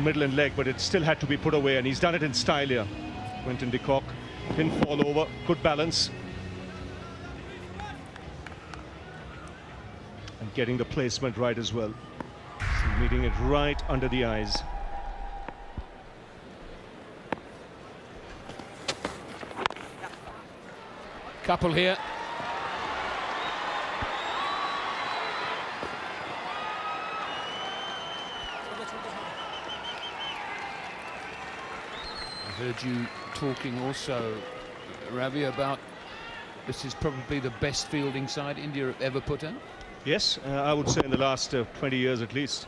middle and leg, but it still had to be put away, and he's done it in style here. Quinton de Kock didn't fall over, good balance. And getting the placement right as well. So meeting it right under the eyes. Couple here. I heard you talking also, Ravi, about this is probably the best fielding side India have ever put out. Yes, I would say in the last 20 years at least.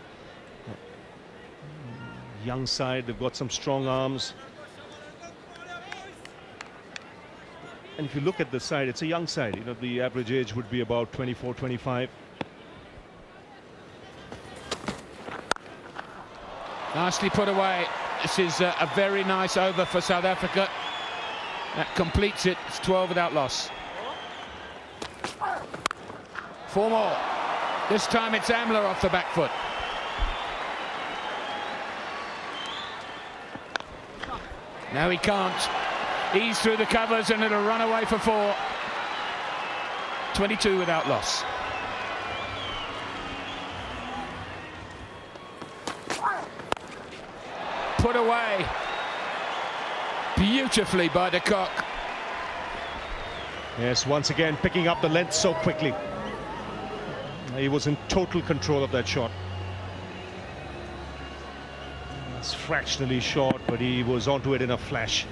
Young side, they've got some strong arms. And if you look at the side, it's a young side. You know, the average age would be about 24, 25. Nicely put away. This is a very nice over for South Africa. That completes it. It's 12 without loss. 4 more. This time it's Amla off the back foot. Now he can't. Ease through the covers and it'll run away for 4. 22 without loss. Put away beautifully by de Kock. Yes, once again picking up the length so quickly. He was in total control of that shot. It's fractionally short, but he was onto it in a flash.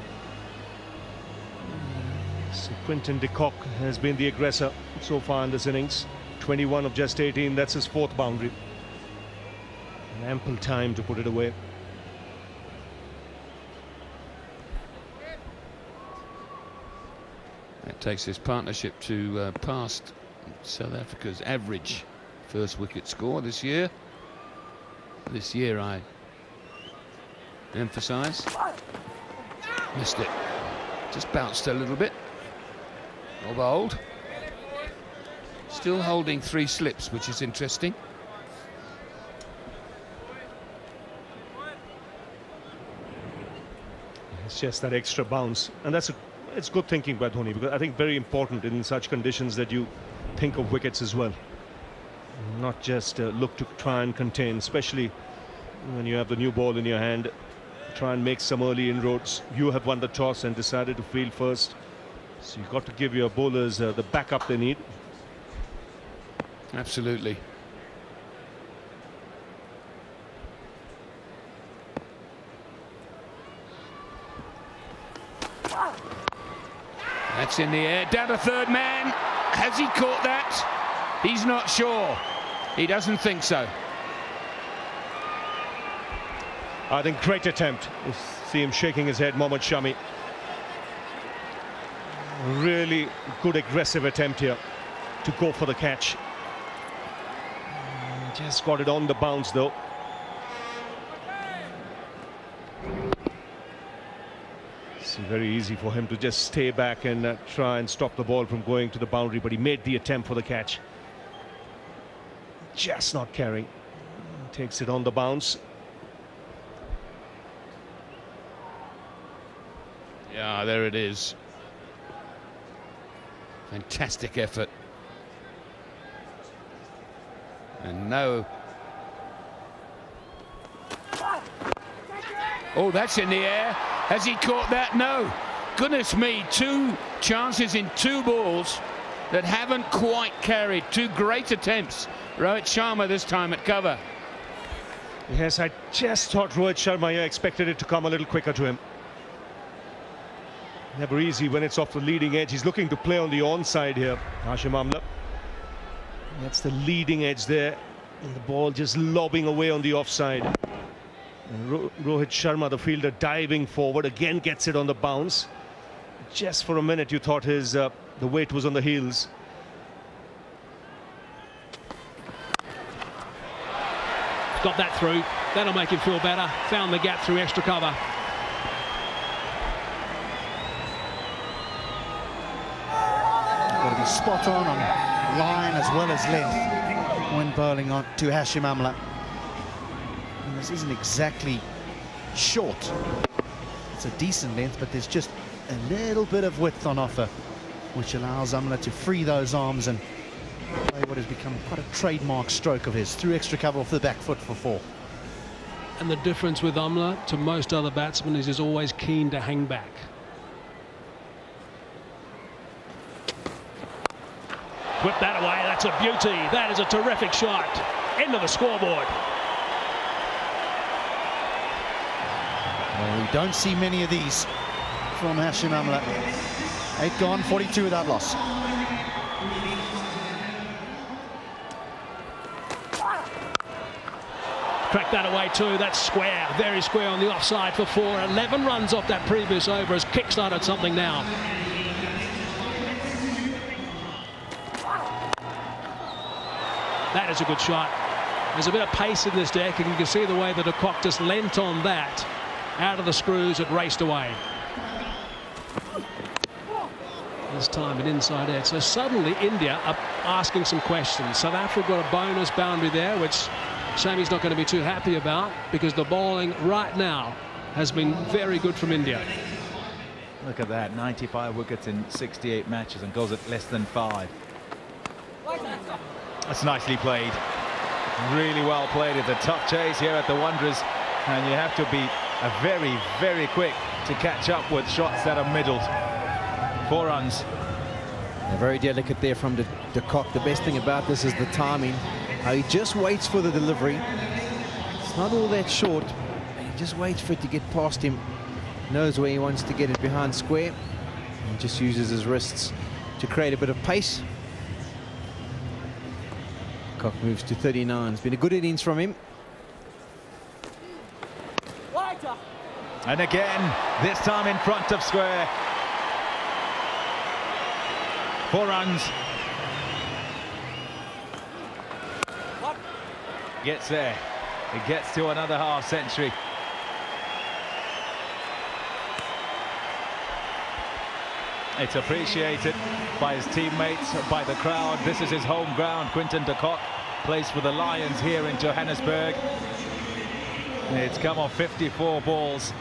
So Quinton de Kock has been the aggressor so far in this innings. 21 of just 18, that's his 4th boundary. And ample time to put it away. That takes his partnership to past South Africa's average first wicket score this year. This year, I emphasize. Missed it. Just bounced a little bit. Well bowled. Still holding 3 slips, which is interesting. It's just that extra bounce, and it's good thinking by Dhoni, because I think very important in such conditions that you think of wickets as well, not just look to try and contain, especially when you have the new ball in your hand. Try and make some early inroads. You have won the toss and decided to field first, so you've got to give your bowlers the backup they need. Absolutely. That's in the air, down to 3rd man. Has he caught that? He's not sure. He doesn't think so. I think great attempt. You see him shaking his head, Mohammad Shami. Really good aggressive attempt here to go for the catch. Just got it on the bounce though. It's very easy for him to just stay back and try and stop the ball from going to the boundary, but he made the attempt for the catch. Just not carrying. Takes it on the bounce. Yeah, there it is. Fantastic effort. And no. Oh, that's in the air. Has he caught that? No. Goodness me, 2 chances in 2 balls that haven't quite carried. 2 great attempts. Rohit Sharma this time at cover. Yes, I just thought Rohit Sharma here expected it to come a little quicker to him. Never easy when it's off the leading edge. He's looking to play on the onside here, Hashim Amla. That's the leading edge there, and the ball just lobbing away on the offside. And Rohit Sharma, the fielder, diving forward, again gets it on the bounce. Just for a minute you thought his the weight was on the heels. Got that through. That'll make him feel better. Found the gap through extra cover. Got to be spot on line as well as length when bowling on to Hashim Amla. And this isn't exactly short. It's a decent length, but there's just a little bit of width on offer, which allows Amla to free those arms and play what has become quite a trademark stroke of his, through extra cover off the back foot for 4. And the difference with Amla to most other batsmen is he's always keen to hang back. Whip that away. That's a beauty. That is a terrific shot. End of the scoreboard. Well, we don't see many of these from Hashim Amla. 8 gone, 42 without loss. Crack that away too. That's square. Very square on the offside for 4. 11 runs off that previous over has kick-started something now. That is a good shot. There's a bit of pace in this deck, and you can see the way that de Kock just leant on that. Out of the screws, it raced away. This time an inside edge. So suddenly India are asking some questions. South Africa got a bonus boundary there, which Shami's not going to be too happy about, because the bowling right now has been very good from India. Look at that, 95 wickets in 68 matches and goes at less than 5. That's nicely played. Really well played. It's a tough chase here at the Wanderers, and you have to be very, very quick to catch up with shots that are middled. 4 runs. Very delicate there from de Kock. The best thing about this is the timing. How he just waits for the delivery. It's not all that short. He just waits for it to get past him. Knows where he wants to get it behind square. And just uses his wrists to create a bit of pace. Kock moves to 39. It's been a good innings from him. And again, this time in front of square. 4 runs. Gets there. It gets to another half century. It's appreciated by his teammates, by the crowd. This is his home ground. Quinton de Kock plays for the Lions here in Johannesburg. It's come off 54 balls.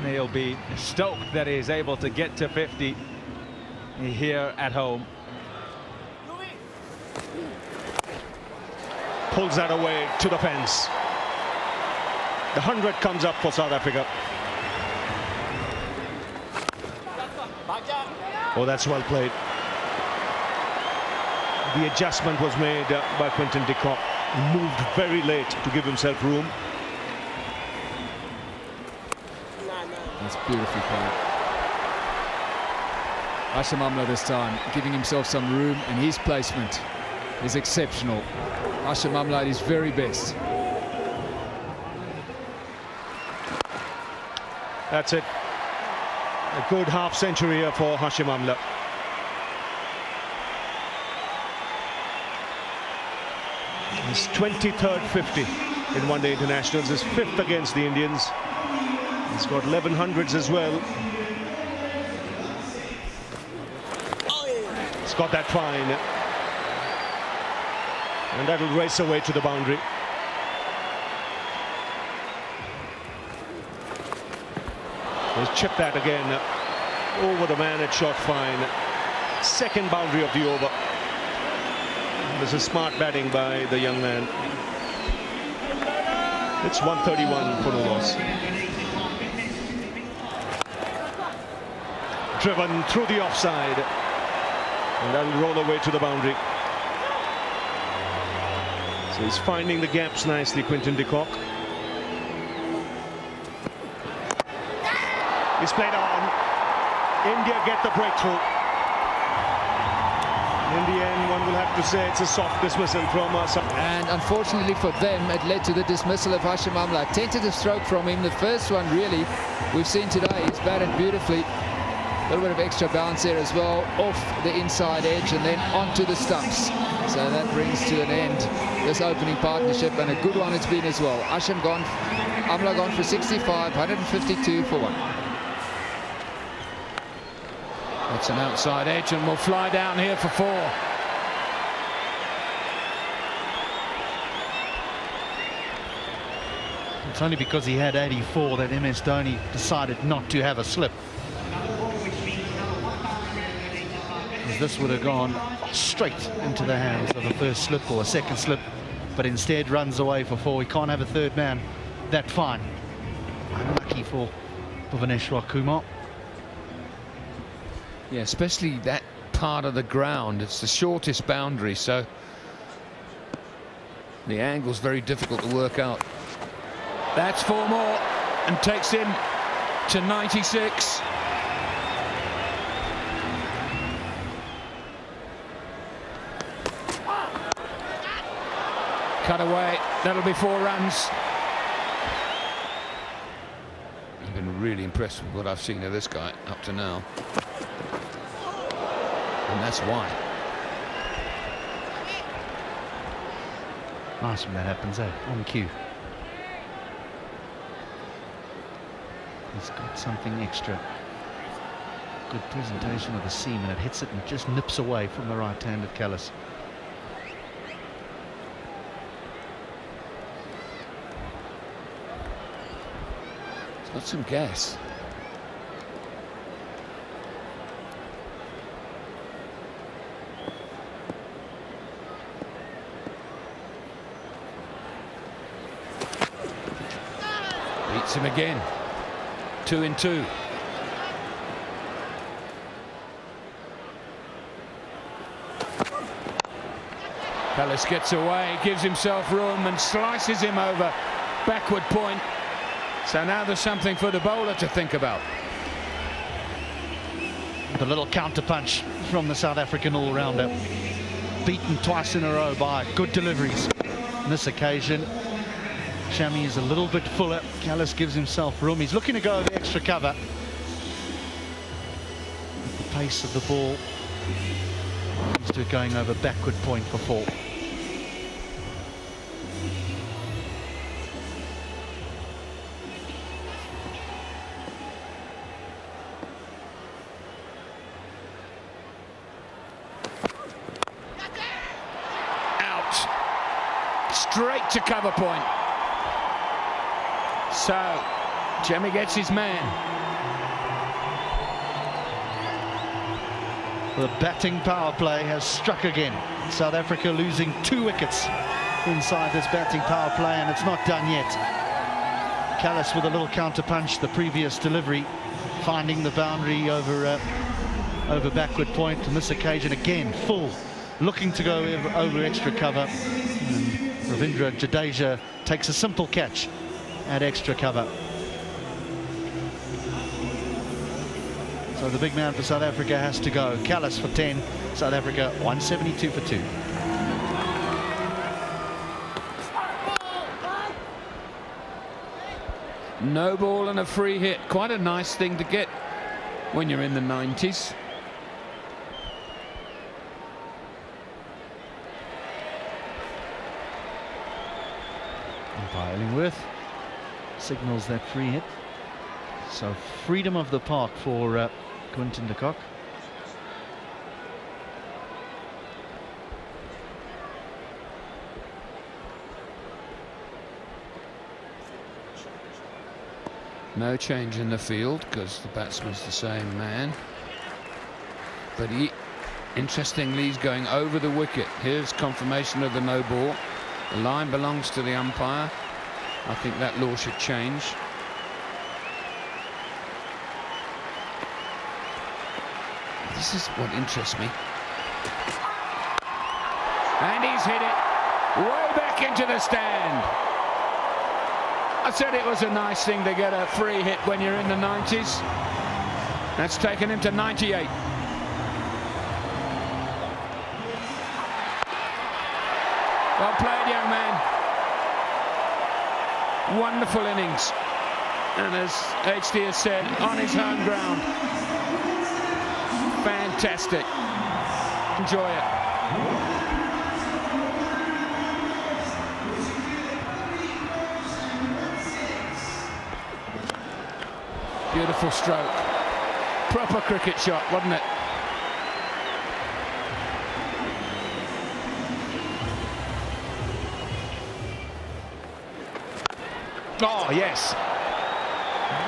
He'll be stoked that he's able to get to 50 here at home. Pulls that away to the fence. The 100 comes up for South Africa. Oh, that's well played. The adjustment was made by Quinton de Kock. Moved very late to give himself room. That's beautifully played. Hashim Amla this time giving himself some room, and his placement is exceptional. Hashim Amla at his very best. That's it. A good half century here for Hashim Amla. His 23rd 50 in one-day internationals. His 5th against the Indians. He's got 1100s as well. He's got that fine. And that'll race away to the boundary. He's chipped that again over the man at short fine. 2nd boundary of the over. This is smart batting by the young man. It's 131 for no loss. Driven through the offside. And that'll roll away to the boundary. So he's finding the gaps nicely, Quinton de Kock. He's played on. India get the breakthrough. In the end, one will have to say it's a soft dismissal from us. And unfortunately for them, it led to the dismissal of Hashim Amla. Tentative stroke from him. The first one, really, we've seen today. He's batted beautifully. A little bit of extra bounce there as well, off the inside edge and then onto the stumps. So that brings to an end this opening partnership, and a good one it's been as well. Amla gone for 65, 152 for 1. That's an outside edge and will fly down here for 4. It's only because he had 84 that MS Dhoni decided not to have a slip. This would have gone straight into the hands of a first slip or a second slip, but instead runs away for 4. He can't have a third man that fine. Unlucky for Bhuvaneshwar Kumar. Yeah, especially that part of the ground. It's the shortest boundary, so the angle's very difficult to work out. That's 4 more and takes him to 96. Cut away, that'll be 4 runs. I've been really impressed with what I've seen of this guy up to now. And that's why. Nice when that happens, eh? On cue. He's got something extra. Good presentation of the seam, and it hits it and just nips away from the right-handed Kallis. Got some gas. Beats him again. 2 in 2. Kallis gets away, gives himself room and slices him over. Backward point. So now there's something for the bowler to think about. The little counter punch from the South African all-rounder. Beaten twice in a row by good deliveries. On this occasion, Shami is a little bit fuller. Kallis gives himself room. He's looking to go over extra cover. The pace of the ball is to going over backward point for 4. Straight to cover point. So Jemmy gets his man. The batting power play has struck again. South Africa losing 2 wickets inside this batting power play, and it's not done yet. Kallis with a little counter punch, the previous delivery, finding the boundary over backward point. On this occasion again, full, looking to go over extra cover. And Ravindra Jadeja takes a simple catch at extra cover. So the big man for South Africa has to go. Kallis for 10. South Africa 172 for 2. No ball and a free hit. Quite a nice thing to get when you're in the 90s. Illingworth signals that free hit. So freedom of the park for Quinton de Kock. No change in the field because the batsman's the same man. But interestingly, he's going over the wicket. Here's confirmation of the no ball. The line belongs to the umpire. I think that law should change. This is what interests me. And he's hit it way back into the stand. I said it was a nice thing to get a free hit when you're in the 90s. That's taken him to 98. Well played, young man. Wonderful innings. And as HD has said, on his home ground. Fantastic. Enjoy it. Beautiful stroke. Proper cricket shot, wasn't it? Oh, yes.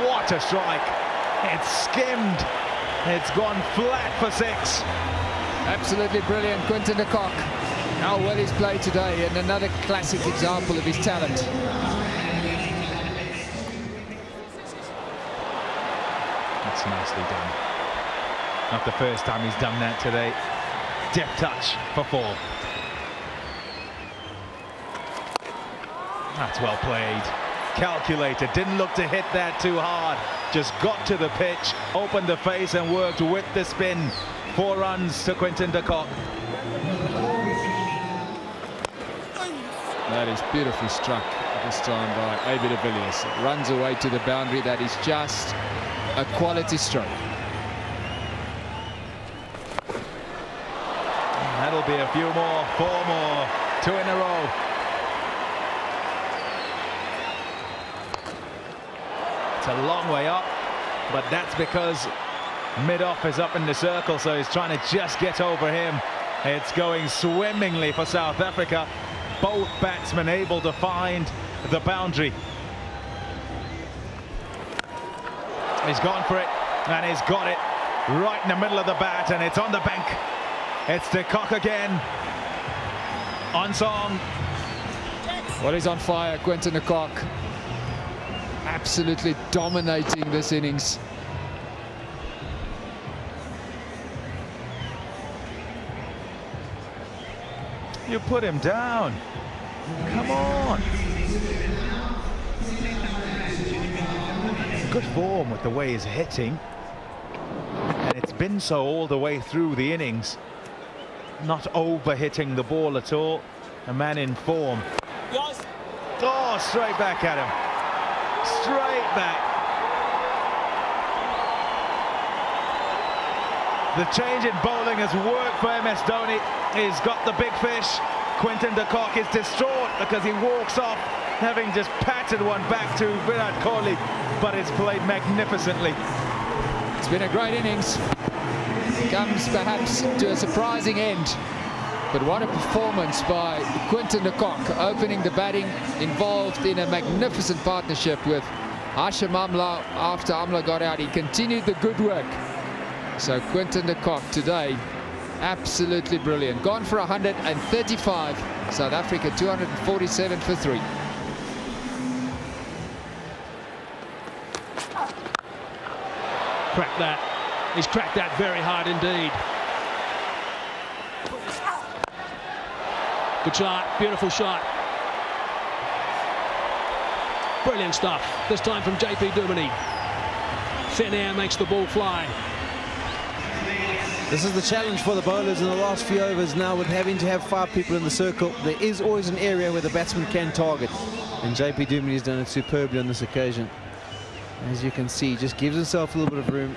What a strike. It's skimmed. It's gone flat for 6. Absolutely brilliant, Quinton de Kock. How well he's played today, and another classic example of his talent. That's nicely done. Not the first time he's done that today. Deft touch for 4. That's well played. Calculated, didn't look to hit that too hard. Just got to the pitch, opened the face and worked with the spin. 4 runs to Quinton de Kock. That is beautifully struck this time by Abe de Villiers. It runs away to the boundary. That is just a quality stroke. That'll be a few more, 4 more, 2 in a row. It's a long way up, but that's because mid-off is up in the circle, so he's trying to just get over him. It's going swimmingly for South Africa. Both batsmen able to find the boundary. He's gone for it, and he's got it right in the middle of the bat, and it's on the bank. It's de Kock again. On song. Well, he's on fire, Quinton de Kock. Absolutely dominating this innings. You put him down. Come on. Good form with the way he's hitting. And it's been so all the way through the innings. Not over-hitting the ball at all. A man in form. Oh, straight back at him. Straight back. The change in bowling has worked for MS Dhoni. He's got the big fish. Quinton de Kock is distraught because he walks off, having just patted one back to Virat Kohli, but it's played magnificently. It's been a great innings. Comes perhaps to a surprising end. But what a performance by Quinton de Kock, opening the batting, involved in a magnificent partnership with Hashim Amla. After Amla got out, he continued the good work. So Quinton de Kock today, absolutely brilliant. Gone for 135. South Africa 247 for 3. Cracked that. He's cracked that very hard indeed. Good shot, beautiful shot. Brilliant stuff. This time from JP Duminy. Thin air makes the ball fly. This is the challenge for the bowlers in the last few overs now, with having to have 5 people in the circle. There is always an area where the batsman can target, and JP Duminy has done it superbly on this occasion. As you can see, just gives himself a little bit of room,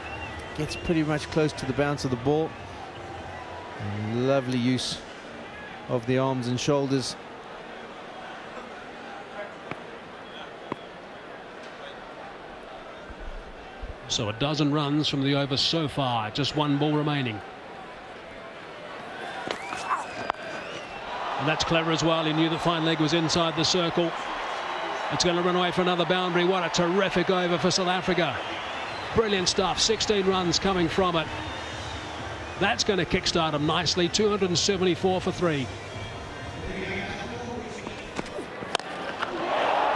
gets pretty much close to the bounce of the ball. And lovely use of the arms and shoulders. So a dozen runs from the over so far, just 1 ball remaining. And that's clever as well. He knew the fine leg was inside the circle. It's going to run away for another boundary. What a terrific over for South Africa. Brilliant stuff. 16 runs coming from it. That's going to kickstart him nicely. 274 for 3.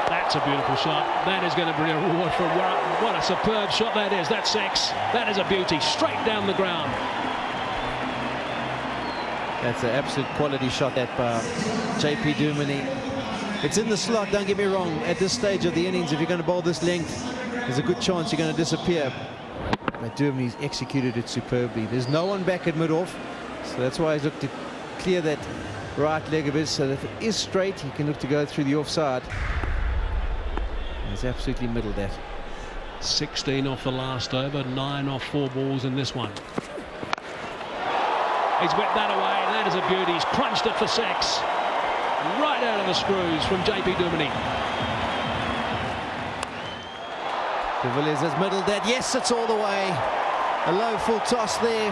That's a beautiful shot. That is going to be a reward for what a superb shot that is. That's 6. That is a beauty. Straight down the ground. That's an absolute quality shot that by JP Duminy. It's in the slot, don't get me wrong. At this stage of the innings, if you're going to bowl this length, there's a good chance you're going to disappear. But Duminy's executed it superbly. There's no one back at mid-off, so that's why he's looked to clear that right leg of his, so that if it is straight, he can look to go through the offside. He's absolutely middled that. 16 off the last over, 9 off 4 balls in this one. He's whipped that away. That is a beauty. He's crunched it for 6. Right out of the screws from JP Duminy. De Villiers has middled that. Yes, it's all the way. A low full toss there.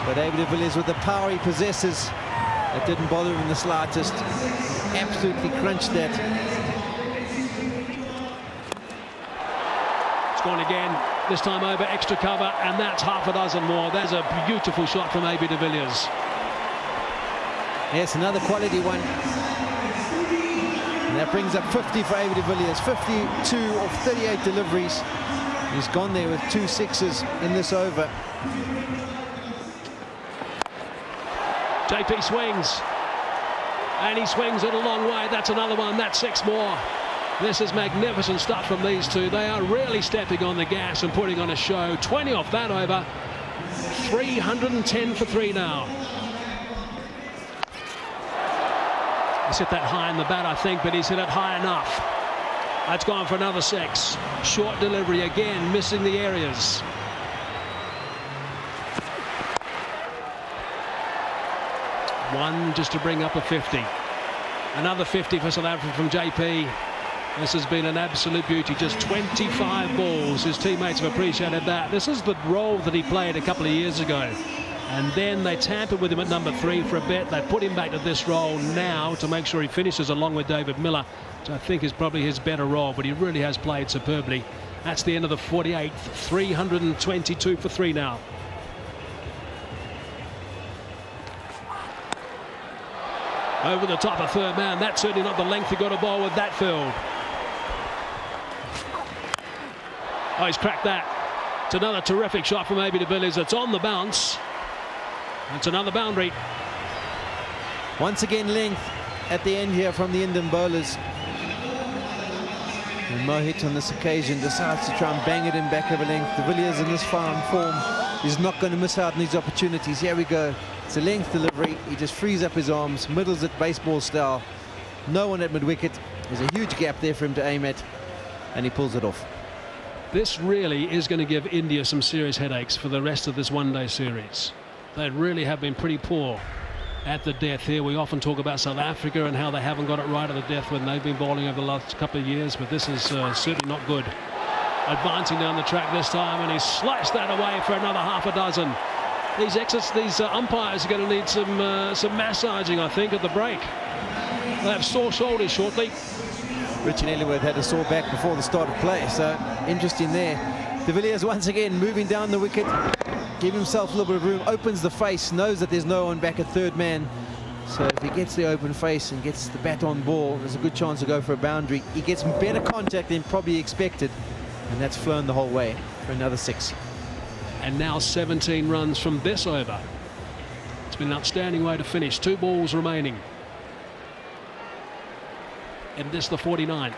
But Abe de Villiers, with the power he possesses, it didn't bother him in the slightest. Absolutely crunched that. on again, this time over extra cover, and that's half a dozen more. That's a beautiful shot from AB de Villiers. Yes, another quality one. And that brings up 50 for AB de Villiers. 52 of 38 deliveries. He's gone there with 2 sixes in this over. JP swings. And he swings it a long way. That's another one. That's 6 more. This is magnificent stuff from these two. They are really stepping on the gas and putting on a show. 20 off that over. 310 for 3 now. He's hit that high in the bat, I think, but he's hit it high enough. That's gone for another 6. Short delivery again, missing the areas. One just to bring up a 50. Another 50 for South Africa from JP. This has been an absolute beauty. Just 25 balls. His teammates have appreciated that. This is the role that he played a couple of years ago. And then they tampered with him at number 3 for a bit. They put him back to this role now to make sure he finishes along with David Miller, which I think is probably his better role, but he really has played superbly. That's the end of the 48th. 322 for 3 now. Over the top of third man. That's certainly not the length he got a ball with that field. Oh, he's cracked that. It's another terrific shot from AB de Villiers. It's on the bounce. It's another boundary. Once again, length at the end here from the Indian bowlers. And Mohit on this occasion decides to try and bang it in back over length. De Villiers in this fine form is not going to miss out on these opportunities. Here we go. It's a length delivery. He just frees up his arms, middles it baseball style. No one at mid-wicket. There's a huge gap there for him to aim at, and he pulls it off. This really is going to give India some serious headaches for the rest of this one-day series. They really have been pretty poor at the death here. We often talk about South Africa and how they haven't got it right at the death when they've been bowling over the last couple of years, but this is certainly not good. Advancing down the track this time, and he's sliced that away for another half a dozen. These exits, these umpires are going to need some massaging, I think, at the break. They'll have sore shoulders shortly. Richard Ellingworth had a sore back before the start of play, so interesting there. De Villiers once again moving down the wicket, give himself a little bit of room, opens the face, knows that there's no one back at third man. So if he gets the open face and gets the bat on ball, there's a good chance to go for a boundary. He gets better contact than probably expected, and that's flown the whole way for another 6. And now 17 runs from this over. It's been an outstanding way to finish. 2 balls remaining. And this the 49th.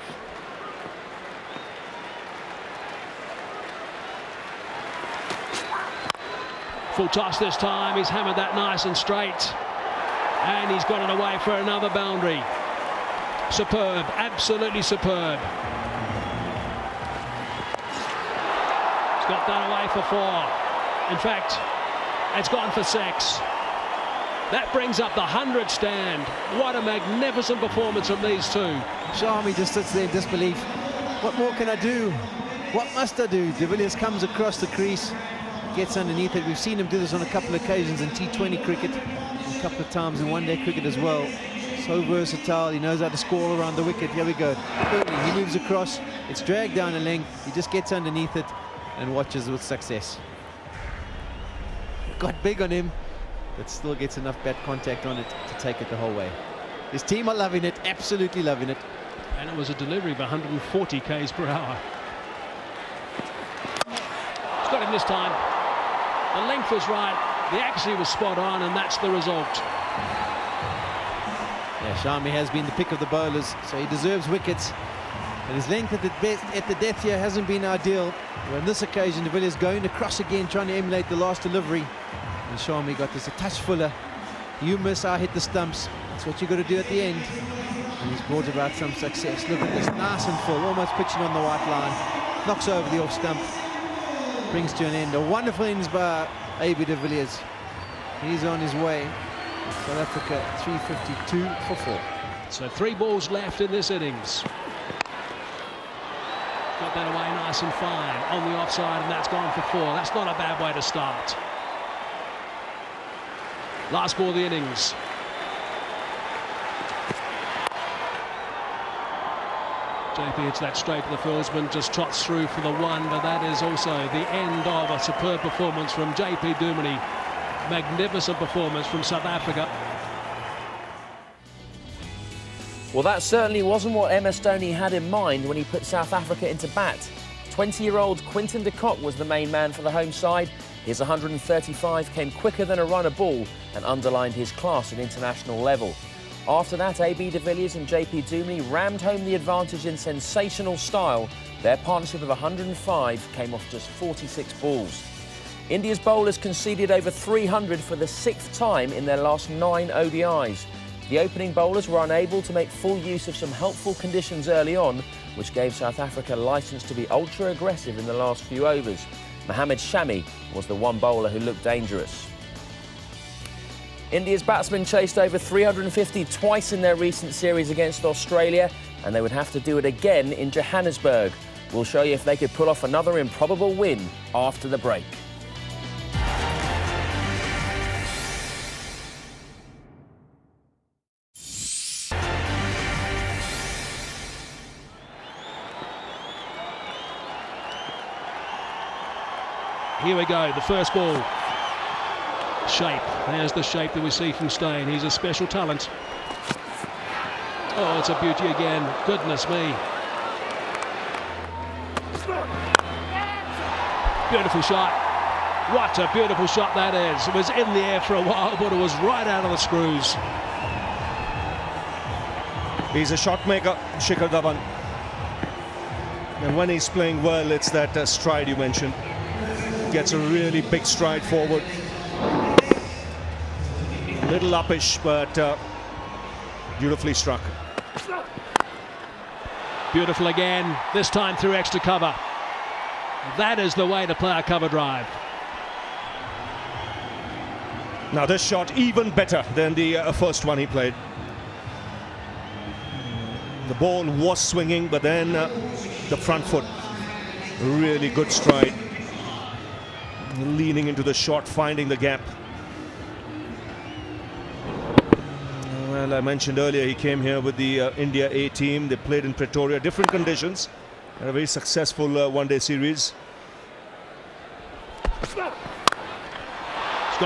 Full toss this time. He's hammered that nice and straight. And he's got it away for another boundary. Superb, absolutely superb. He's got that away for 4. In fact, it's gone for 6. That brings up the 100 stand. What a magnificent performance from these two. Shami just sits there in disbelief. What more can I do? What must I do? De Villiers comes across the crease, gets underneath it. We've seen him do this on a couple of occasions in T20 cricket, a couple of times in one-day cricket as well. So versatile. He knows how to score around the wicket. Here we go. He moves across. It's dragged down a length. He just gets underneath it and watches with success. Got big on him, but still gets enough bat contact on it to take it the whole way. His team are loving it, absolutely loving it. And it was a delivery of 140 k's per hour. He's got him this time. The length was right, the accuracy was spot on, and that's the result. Yeah, Shami has been the pick of the bowlers, so he deserves wickets. But his length at the death here hasn't been ideal. But on this occasion, De Villiers going across again, trying to emulate the last delivery. And Shami got this a touch fuller. You miss, I hit the stumps. That's what you've got to do at the end. And he's brought about some success. Look at this, nice and full, almost pitching on the white line. Knocks over the off stump. Brings to an end. A wonderful innings by AB de Villiers. He's on his way. South Africa 352 for 4. So 3 balls left in this innings. Got that away nice and fine on the offside, and that's gone for 4. That's not a bad way to start. Last ball of the innings. JP hits that straight to the fieldsman, just trots through for the one, but that is also the end of a superb performance from JP Duminy. Magnificent performance from South Africa. Well, that certainly wasn't what Emma Stoney had in mind when he put South Africa into bat. 20-year-old Quinton de Kock was the main man for the home side. His 135 came quicker than a runner ball and underlined his class at international level. After that, AB de Villiers and JP Duminy rammed home the advantage in sensational style. Their partnership of 105 came off just 46 balls. India's bowlers conceded over 300 for the 6th time in their last 9 ODIs. The opening bowlers were unable to make full use of some helpful conditions early on, which gave South Africa licence to be ultra-aggressive in the last few overs. Mohammad Shami was the one bowler who looked dangerous. India's batsmen chased over 350 twice in their recent series against Australia, and they would have to do it again in Johannesburg. We'll show you if they could pull off another improbable win after the break. Here we go, the first ball. Shape, there's the shape that we see from Steyn. He's a special talent. Oh, it's a beauty again. Goodness me. Beautiful shot. What a beautiful shot that is. It was in the air for a while, but it was right out of the screws. He's a shot maker, Shikhar Dhawan. And when he's playing well, it's that stride you mentioned. Gets a really big stride forward. Little uppish, but beautifully struck. Beautiful again, this time through extra cover. That is the way to play a cover drive. Now this shot even better than the first one he played. The ball was swinging, but then the front foot, really good stride. Leaning into the shot, finding the gap. Well, I mentioned earlier he came here with the India A team. They played in Pretoria, different conditions, and a very successful one-day series. He's got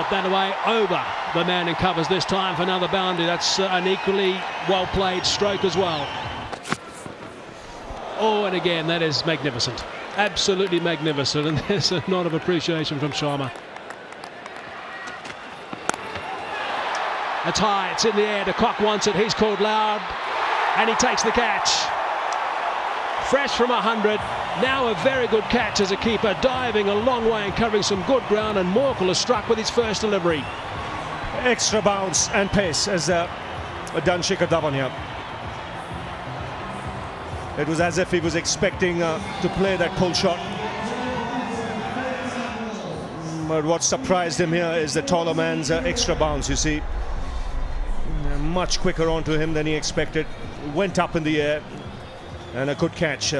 that away over the man who covers this time for another boundary. That's an equally well-played stroke as well. Oh, and again, that is magnificent. Absolutely magnificent, and there's a nod of appreciation from Sharma. It's high, it's in the air, de Kock wants it, he's called loud, and he takes the catch. Fresh from 100, now a very good catch as a keeper, diving a long way and covering some good ground, and Morkel has struck with his first delivery. Extra bounce and pace as done Shikhar Dhawan here. It was as if he was expecting to play that pull shot. But what surprised him here is the taller man's extra bounce, you see. Much quicker onto him than he expected. Went up in the air, and a good catch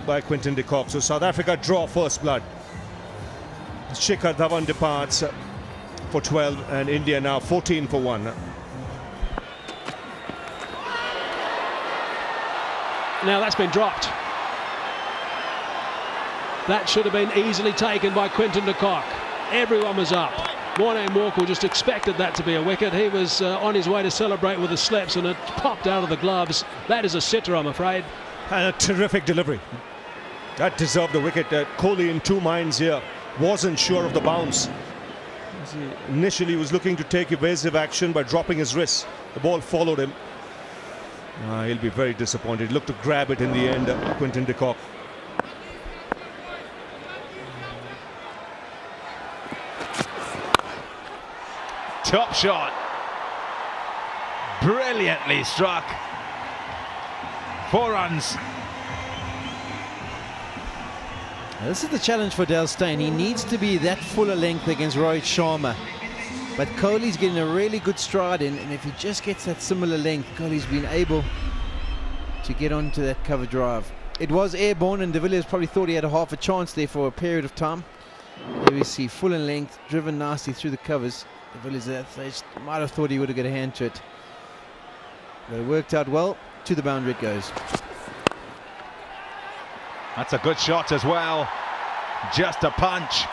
by Quinton de Kock. So South Africa draw first blood. Shikhar Dhawan departs for 12, and India now 14 for 1. Now that's been dropped. That should have been easily taken by Quinton de Kock. Everyone was up. Morné Morkel just expected that to be a wicket. He was on his way to celebrate with the slips, and it popped out of the gloves. That is a sitter, I'm afraid. And a terrific delivery. That deserved a wicket. Kohli in two minds here. Wasn't sure of the bounce. Initially was looking to take evasive action by dropping his wrist. The ball followed him. He'll be very disappointed. Looked to grab it in the end, Quinton de Kock. Top shot. Brilliantly struck. 4 runs. Now, this is the challenge for Dale Steyn. He needs to be that fuller length against Rohit Sharma. But Kohli's getting a really good stride in, and if he just gets that similar length, Kohli's been able to get onto that cover drive. It was airborne, and de Villiers probably thought he had a half a chance there for a period of time. Here we see full and length, driven nicely through the covers. De Villiers at that stage might have thought he would have got a hand to it. But it worked out well. To the boundary it goes. That's a good shot as well. Just a punch.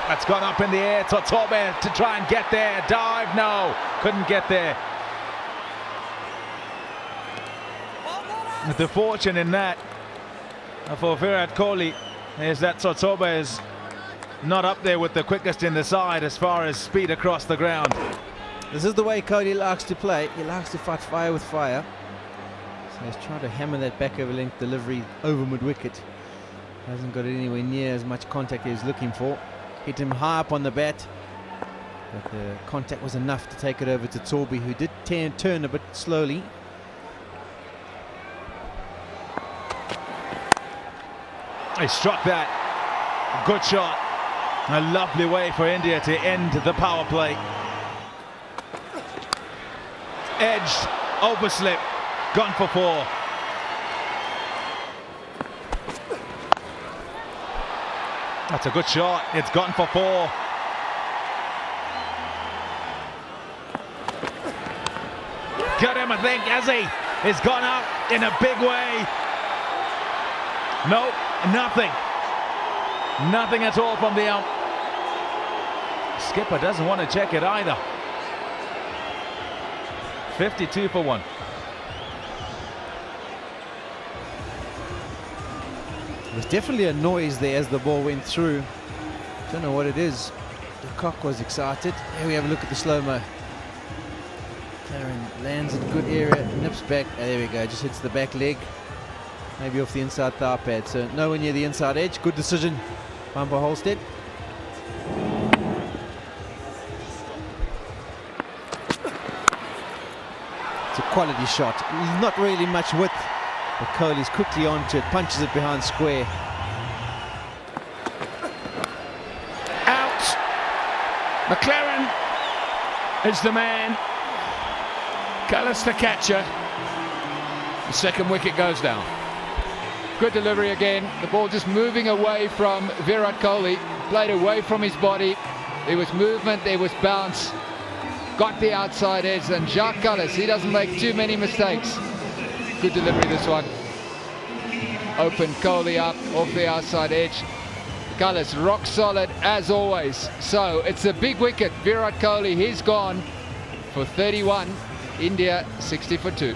That's gone up in the air. Tsotsobe to try and get there. Dive, no. Couldn't get there. The fortune in that for Virat Kohli is that Tsotsobe is not up there with the quickest in the side as far as speed across the ground. This is the way Kohli likes to play. He likes to fight fire with fire. So he's trying to hammer that back over length delivery over mid-wicket. Hasn't got anywhere near as much contact as he's looking for. Hit him high up on the bat. But the contact was enough to take it over to Torby, who did turn a bit slowly. He struck that. Good shot. A lovely way for India to end the power play. Edged, overslip, gone for 4. That's a good shot. It's gone for 4. Got him, I think, has he? He's gone out in a big way. No, nothing. Nothing at all from the ump. Skipper doesn't want to check it either. 52 for 1. There was definitely a noise there as the ball went through. Don't know what it is. De Kock was excited. Here we have a look at the slow-mo. Karen lands in a good area, nips back. There we go, just hits the back leg. Maybe off the inside thigh pad. So nowhere near the inside edge. Good decision, Bumper Holstead. It's a quality shot. Not really much width. But Kohli's quickly onto it, punches it behind square. Out. McLaren is the man. Cullis the catcher. The second wicket goes down. Good delivery again. The ball just moving away from Virat Kohli. Played away from his body. There was movement, there was bounce. Got the outside edge, and Jacques Cullis, he doesn't make too many mistakes. Good delivery this one. Open Kohli up off the outside edge. Cullis rock solid as always. So it's a big wicket. Virat Kohli, he's gone for 31. India 60 for 2.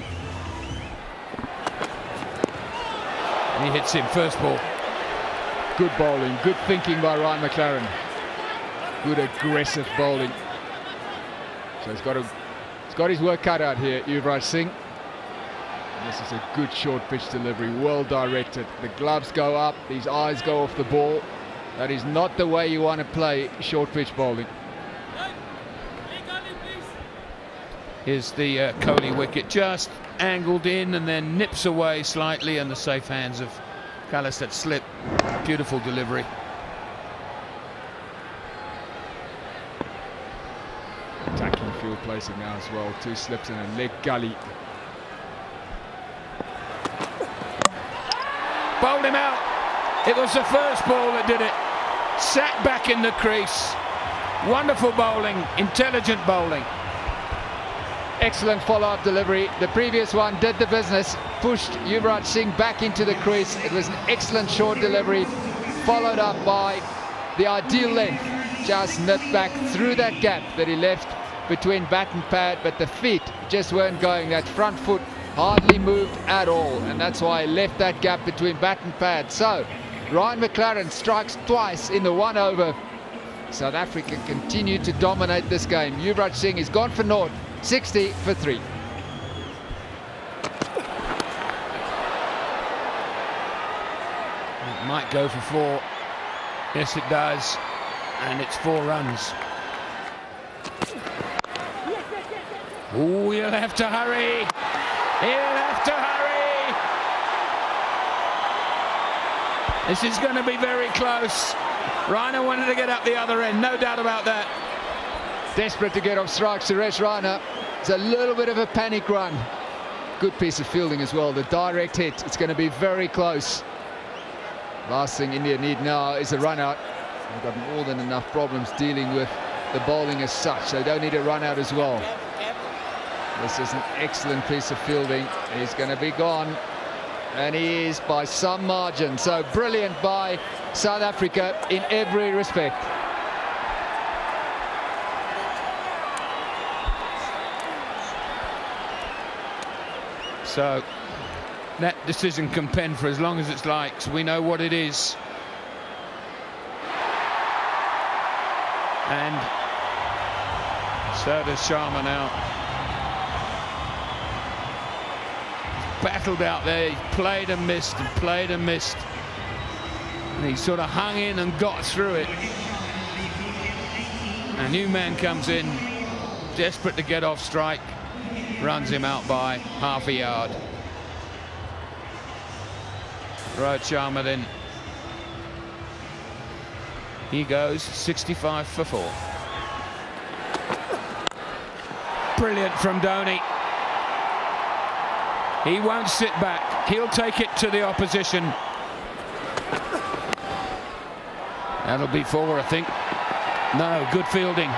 He hits him first ball. Good bowling, good thinking by Ryan McLaren. Good aggressive bowling. So he's got his work cut out here, Yuvraj Singh. This is a good short pitch delivery, well directed. The gloves go up, his eyes go off the ball. That is not the way you want to play short pitch bowling. Here's the Kohli wicket, just angled in and then nips away slightly, and the safe hands of Cullis that slip. Beautiful delivery. Attacking field placing now as well. 2 slips and a leg gully. Bowled him out. It was the first ball that did it. Sat back in the crease. Wonderful bowling, intelligent bowling. Excellent follow-up delivery. The previous one did the business, pushed Yuvraj Singh back into the crease. It was an excellent short delivery, followed up by the ideal length. Just nipped back through that gap that he left between bat and pad, but the feet just weren't going. That front foot hardly moved at all, and that's why he left that gap between bat and pad. So Ryan McLaren strikes twice in the 1 over. South Africa continue to dominate this game. Yuvraj Singh is gone for naught. 60 for 3. It might go for 4. Yes, it does. And it's 4 runs. Oh, he'll have to hurry. He'll have to hurry. This is going to be very close. Raina wanted to get up the other end, no doubt about that. Desperate to get off strike, Suresh Raina. It's a little bit of a panic run. Good piece of fielding as well. The direct hit. It's going to be very close. Last thing India need now is a run out. They've got more than enough problems dealing with the bowling as such. They don't need a run out as well. This is an excellent piece of fielding. He's going to be gone, and he is by some margin. So brilliant by South Africa in every respect. So that decision can pen for as long as it's likes. We know what it is. And so does Sharma now. He's battled out there. He played and missed and played and missed. And he sort of hung in and got through it. A new man comes in, desperate to get off strike. Runs him out by half a yard. Rohit Sharma then. He goes 65 for 4. Brilliant from Dhoni. He won't sit back. He'll take it to the opposition. That'll be 4, I think. No, good fielding.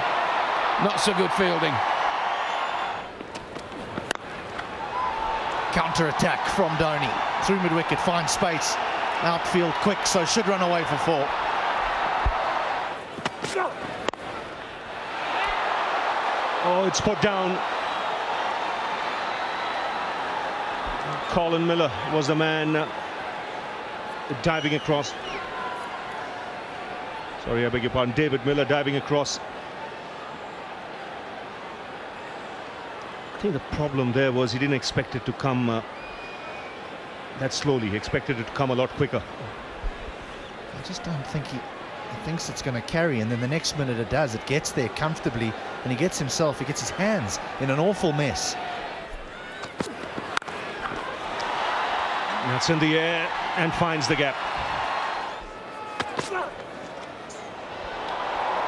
Not so good fielding. Counter-attack from Dhoni. Through mid-wicket, finds space. Outfield quick, so should run away for 4. Oh, it's put down. Colin Miller was the man diving across. Sorry, I beg your pardon. David Miller diving across. I think the problem there was he didn't expect it to come that slowly. He expected it to come a lot quicker. I just don't think he thinks it's going to carry, and then the next minute it does. It gets there comfortably, and he gets his hands in an awful mess. That's in the air and finds the gap.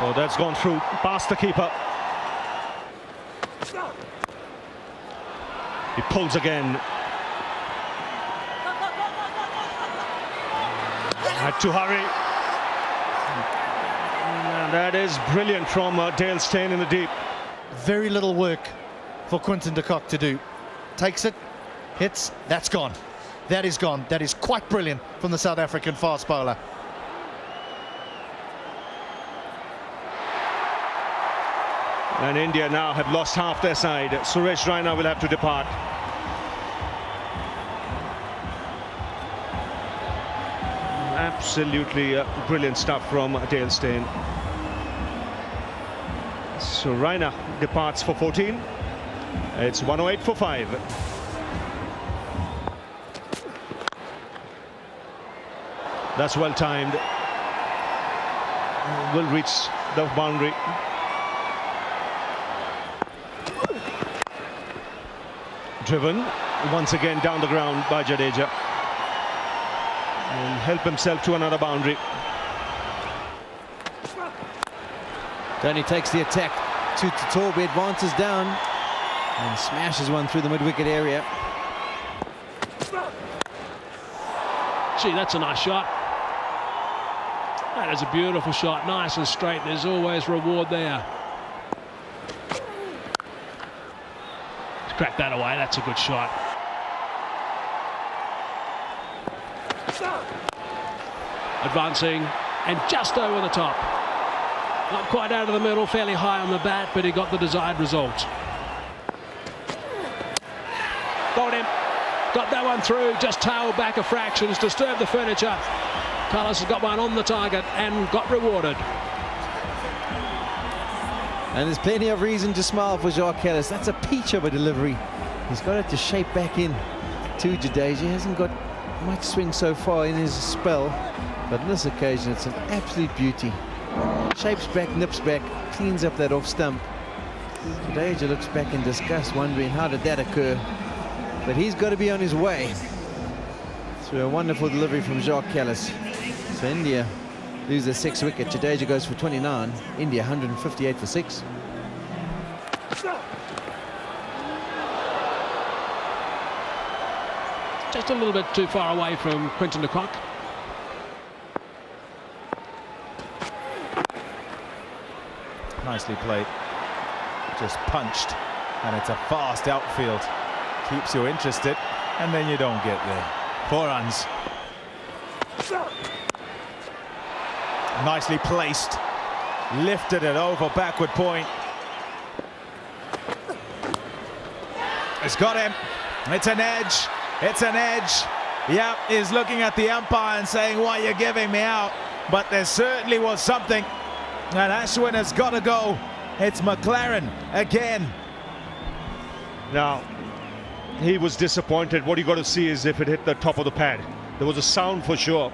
Oh, that's gone through past the keeper. He pulls again. Had to hurry. And that is brilliant from Dale Steyn in the deep. Very little work for Quinton de Kock to do. Takes it, hits, that's gone. That is gone. That is quite brilliant from the South African fast bowler. And India now have lost half their side. Suresh Raina will have to depart. Absolutely brilliant stuff from Dale Steyn. So Raina departs for 14. It's 108 for 5. That's well timed. Will reach the boundary. Driven once again down the ground by Jadeja. And help himself to another boundary. Dhoni takes the attack to Torbe, advances down and smashes one through the mid-wicket area. Gee, that's a nice shot. That is a beautiful shot, nice and straight. There's always reward there. Crack that away, that's a good shot. Advancing and just over the top. Not quite out of the middle, fairly high on the bat, but he got the desired result. Got him. Got that one through, just tailed back a fraction, disturbed the furniture. Carlos has got one on the target and got rewarded. And there's plenty of reason to smile for Jacques Kallis. That's a peach of a delivery. He's got it to shape back in to Jadeja. He hasn't got much swing so far in his spell, but on this occasion it's an absolute beauty. Shapes back, nips back, cleans up that off stump. Jadeja looks back in disgust, wondering how did that occur. But he's got to be on his way. Through a wonderful delivery from Jacques Kallis. So India lose their 6th wicket. Jadeja goes for 29. India 158 for 6. Just a little bit too far away from Quinton de Kock. Nicely played. Just punched And it's a fast outfield. Keeps you interested, and then you don't get there. 4 runs. Nicely placed. Lifted it over backward point. It's got him. It's an edge. It's an edge. Yep, he's looking at the umpire and saying, why are you giving me out? But there certainly was something. And Ashwin has got to go. It's McLaren again. Now, he was disappointed. What you got to see is if it hit the top of the pad. There was a sound for sure.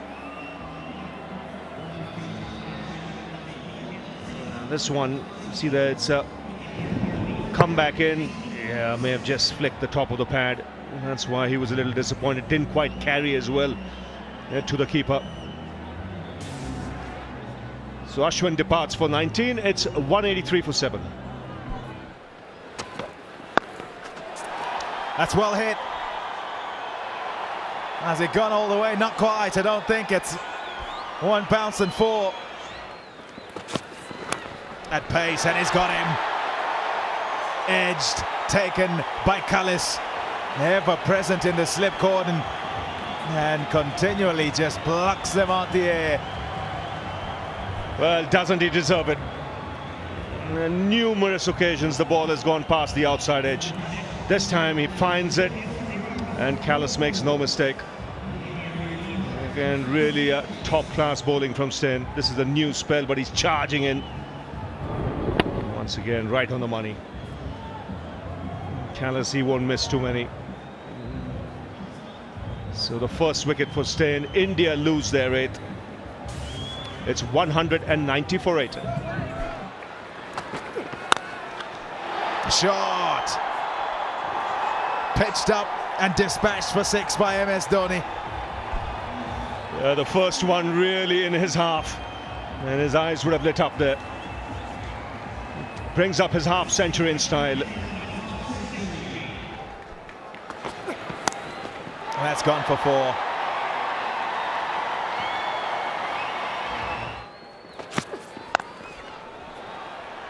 This one, see there, it's a come back in. Yeah, may have just flicked the top of the pad. That's why he was a little disappointed. Didn't quite carry as well to the keeper. So Ashwin departs for 19. It's 183 for 7. That's well hit. Has it gone all the way? Not quite, I don't think. It's 1 bounce and 4. At pace, and he's got him. Edged, taken by Kallis. Ever present in the slip cordon. And continually just plucks them out the air. Well, doesn't he deserve it? On numerous occasions the ball has gone past the outside edge. This time he finds it, and Kallis makes no mistake. Again, really top-class bowling from Steyn. This is a new spell, but he's charging in. Once again, right on the money. Kallis, he won't miss too many. So the first wicket for Steyn. India lose their 8th. It's 190 for 8. Shot. Pitched up and dispatched for 6 by MS Dhoni. The first one really in his half, and his eyes would have lit up there. Brings up his half-century in style. That's gone for 4.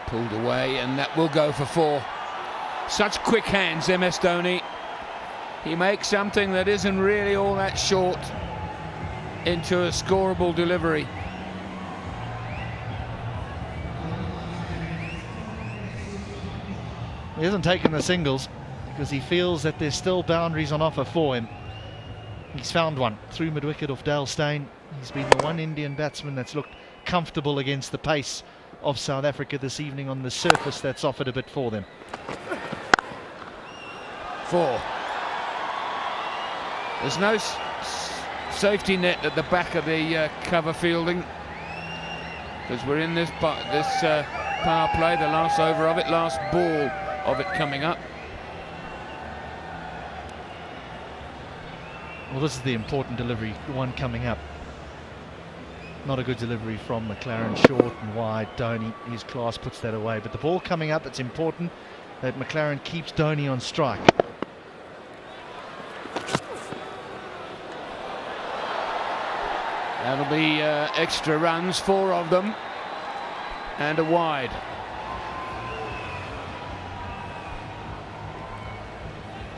Pulled away, and that will go for 4. Such quick hands, MS Dhoni. He makes something that isn't really all that short into a scoreable delivery. He hasn't taken the singles because he feels that there's still boundaries on offer for him. He's found one through mid-wicket off Dale Steyn. He's been the one Indian batsman that's looked comfortable against the pace of South Africa this evening on the surface that's offered a bit for them. 4. There's no safety net at the back of the cover fielding, because we're in this power play, the last over of it, last ball of it coming up. Well, this is the important delivery, the one coming up. Not a good delivery from McLaren, short and wide. Dhoni, his class, puts that away. But the ball coming up, it's important that McLaren keeps Dhoni on strike. That'll be extra runs, 4 of them, and a wide.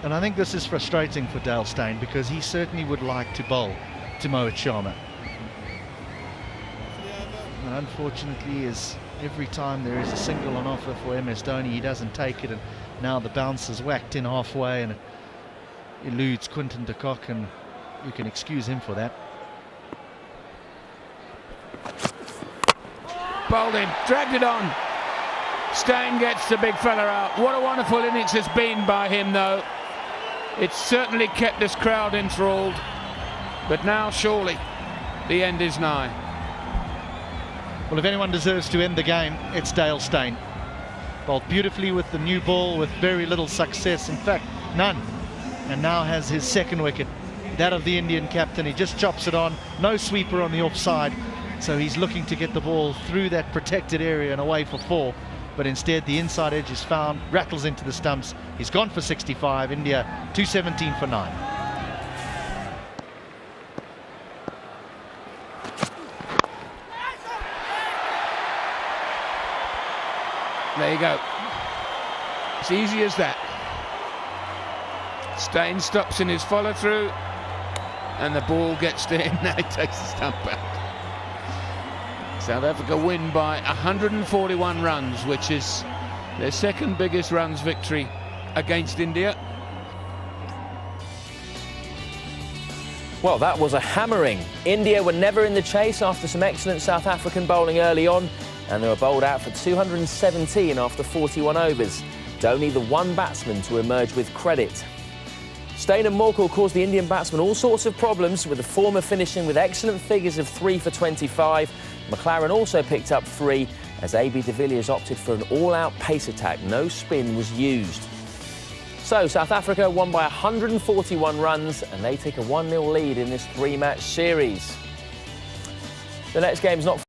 And I think this is frustrating for Dale Steyn because he certainly would like to bowl to Mohit Sharma. And unfortunately, is every time there is a single on offer for MS Dhoni, he doesn't take it, and now the bounce is whacked in halfway and it eludes Quinton de Kock, and you can excuse him for that. Bowled him, dragged it on. Steyn gets the big fella out. What a wonderful innings it's been by him, though. It's certainly kept this crowd enthralled, but now surely the end is nigh. Well, if anyone deserves to end the game, it's Dale Steyn. Bowled beautifully with the new ball with very little success, in fact none, and now has his 2nd wicket, that of the Indian captain. He just chops it on, no sweeper on the offside, so he's looking to get the ball through that protected area and away for 4, but instead the inside edge is found, rattles into the stumps. He's gone for 65. India 217 for 9. There you go. It's easy as that. Steyn stops in his follow-through, and the ball gets to him. Now he takes the stump out. South Africa win by 141 runs, which is their second biggest runs victory against India. Well, that was a hammering. India were never in the chase after some excellent South African bowling early on, and they were bowled out for 217 after 41 overs. Dhoni, the one batsman to emerge with credit. Steyn and Morkel caused the Indian batsmen all sorts of problems, with the former finishing with excellent figures of 3 for 25. McLaren also picked up 3, as AB de Villiers opted for an all-out pace attack. No spin was used. So South Africa won by 141 runs, and they take a 1-0 lead in this 3-match series. The next game's not